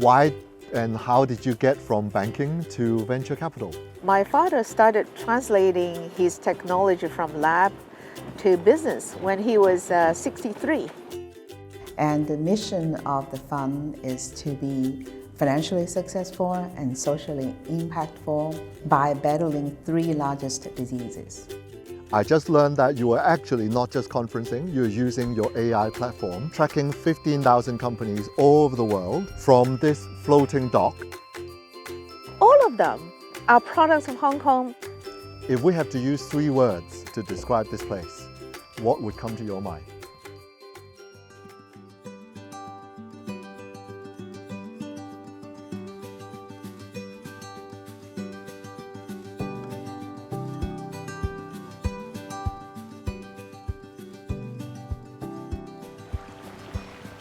Why and how did you get from banking to venture capital? My father started translating his technology from lab to business when he was 63. And the mission of the fund is to be financially successful and socially impactful by battling 3 largest diseases. I just learned that you are actually not just conferencing, you're using your AI platform, tracking 15,000 companies all over the world from this floating dock. All of them are products of Hong Kong. If we have to use 3 words to describe this place, what would come to your mind?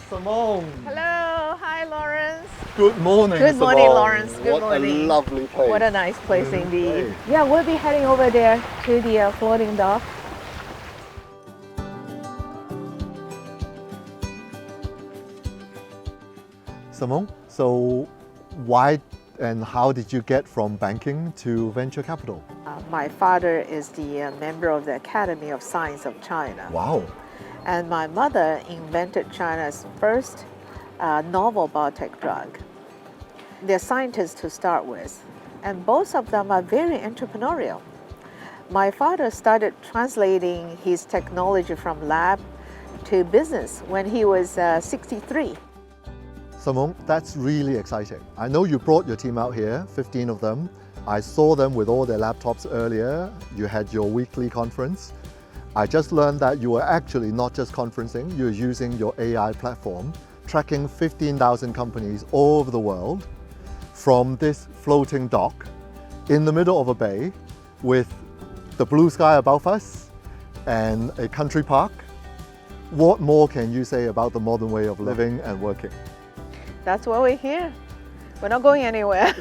Simone! Hello, hi Laurence. Good morning, Good morning, Simone. Lawrence. Good morning. What a lovely place. What a nice place indeed. Place. Yeah, we'll be heading over there to the floating dock. Simone, so why and how did you get from banking to venture capital? My father is the member of the Academy of Science of China. Wow. And my mother invented China's first novel biotech drug. They're scientists to start with, and both of them are very entrepreneurial. My father started translating his technology from lab to business when he was 63. Simone, that's really exciting. I know you brought your team out here, 15 of them. I saw them with all their laptops earlier. You had your weekly conference. I just learned that you are actually not just conferencing, you're using your AI platform, tracking 15,000 companies all over the world from this floating dock in the middle of a bay with the blue sky above us and a country park. What more can you say about the modern way of living and working? That's why we're here. We're not going anywhere.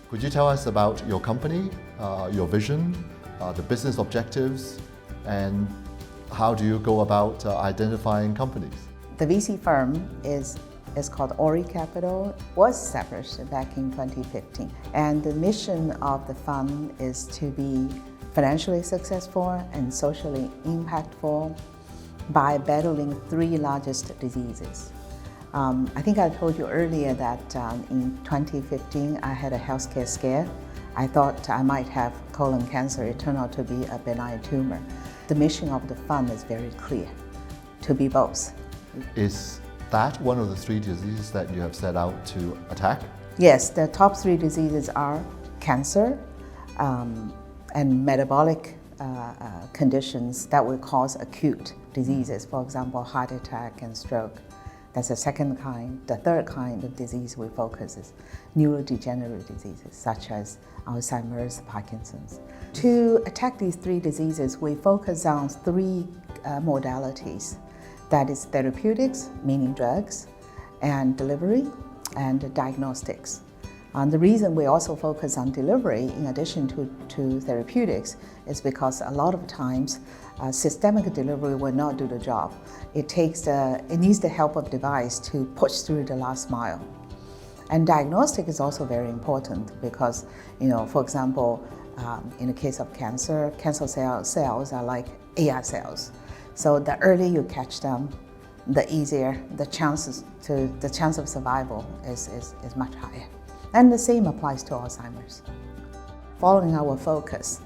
Could you tell us about your company, your vision, the business objectives, and how do you go about identifying companies? The VC firm is called ORI Capital, was established back in 2015. And the mission of the fund is to be financially successful and socially impactful by battling 3 largest diseases. I think I told you earlier that in 2015 I had a healthcare scare. I thought I might have colon cancer. It turned out to be a benign tumor. The mission of the fund is very clear, to be both. Is that one of the 3 diseases that you have set out to attack? Yes, the top 3 diseases are cancer and metabolic conditions that will cause acute diseases, for example, heart attack and stroke. That's the second kind. The third kind of disease we focus is neurodegenerative diseases, such as Alzheimer's, Parkinson's. To attack these 3 diseases, we focus on 3 modalities. That is therapeutics, meaning drugs, and delivery, and diagnostics. And the reason we also focus on delivery in addition to therapeutics is because a lot of times systemic delivery will not do the job. It needs the help of device to push through the last mile. And diagnostic is also very important because, for example, in the case of cancer cells are like AI cells. So the earlier you catch them, the easier the chance of survival is much higher. And the same applies to Alzheimer's. Following our focus,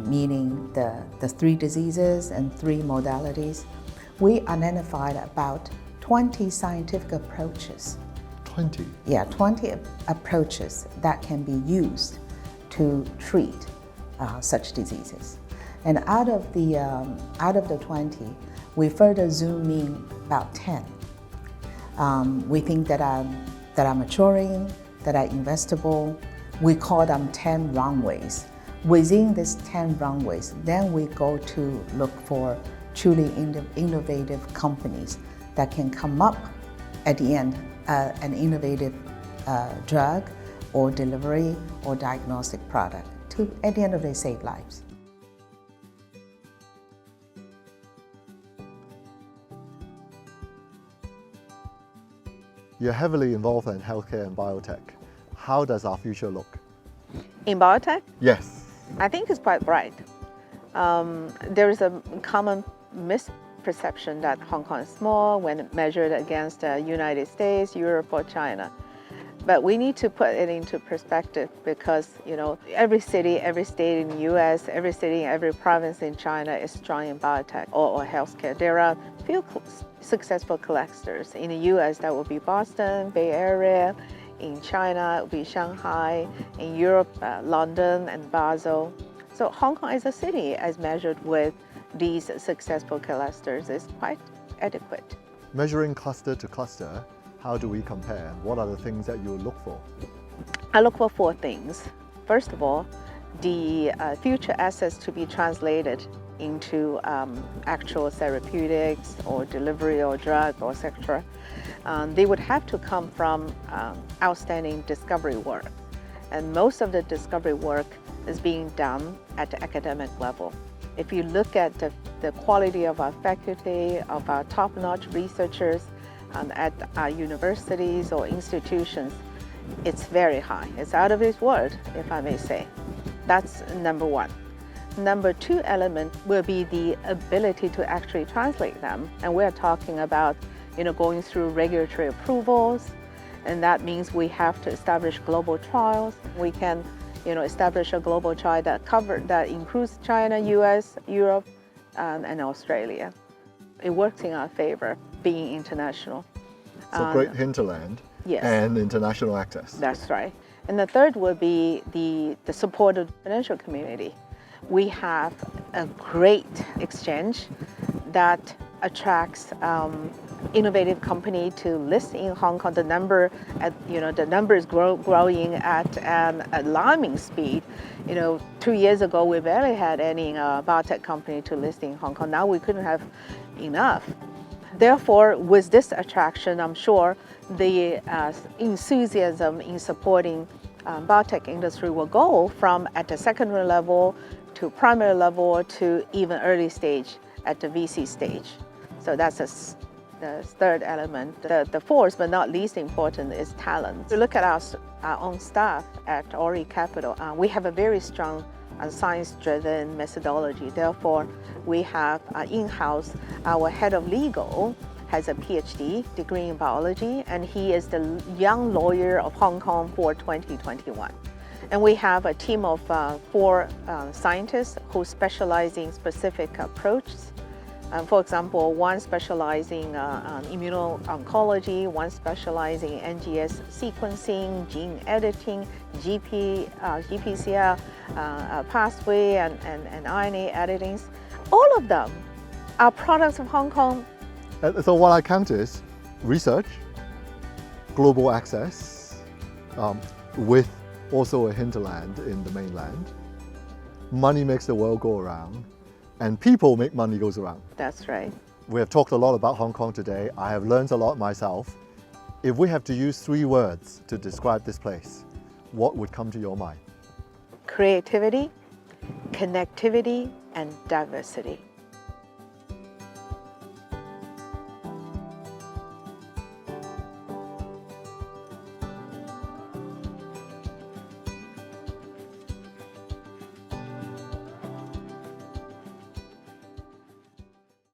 meaning the 3 diseases and 3 modalities, we identified about 20 scientific approaches. 20? Yeah, 20 approaches that can be used to treat such diseases. And out of the 20, we further zoom in about 10. We think that are maturing, that are investable. We call them 10 runways. Within these 10 runways, then we go to look for truly innovative companies that can come up at the end an innovative drug or delivery or diagnostic product to, at the end of the day, save lives. You're heavily involved in healthcare and biotech. How does our future look? In biotech, Yes. I think it's quite bright. There is a common misperception that Hong Kong is small when measured against the United States, Europe, or China. But we need to put it into perspective because, every city, every state in the US, every city, every province in China is strong in biotech or healthcare. There are few successful clusters. In the US, that would be Boston, Bay Area. In China, it would be Shanghai. In Europe, London and Basel. So Hong Kong as a city, as measured with these successful clusters, is quite adequate. Measuring cluster to cluster, how do we compare? What are the things that you look for? I look for 4 things. First of all, the future assets to be translated into actual therapeutics or delivery or drug or etc. They would have to come from outstanding discovery work. And most of the discovery work is being done at the academic level. If you look at the quality of our faculty, of our top-notch researchers at our universities or institutions, it's very high. It's out of this world, if I may say. That's number 1. Number 2 element will be the ability to actually translate them. And we're talking about, going through regulatory approvals, and that means we have to establish global trials. We can, establish a global trial that includes China, US, Europe, and Australia. It works in our favor, being international. So great hinterland. Yes. And international access. That's right. And the third would be the support of the financial community. We have a great exchange that attracts innovative company to list in Hong Kong. The number is growing at an alarming speed. 2 years ago, we barely had any biotech company to list in Hong Kong. Now we couldn't have enough. Therefore, with this attraction, I'm sure the enthusiasm in supporting biotech industry will go from at the secondary level to primary level to even early stage at the VC stage. So that's the third element. The fourth, but not least important, is talent. We look at our own staff at ORI Capital. We have a very strong science-driven methodology. Therefore, we have in-house, our head of legal has a PhD degree in biology, and he is the young lawyer of Hong Kong for 2021. And we have a team of 4 scientists who specialize in specific approaches. For example, one specializing in immuno-oncology, one specializing in NGS sequencing, gene editing, GPCR pathway, and RNA editing. All of them are products of Hong Kong. So what I count is research, global access, with also a hinterland in the mainland. Money makes the world go around, and people make money goes around. That's right. We have talked a lot about Hong Kong today. I have learned a lot myself. If we have to use 3 words to describe this place, what would come to your mind? Creativity, connectivity, and diversity.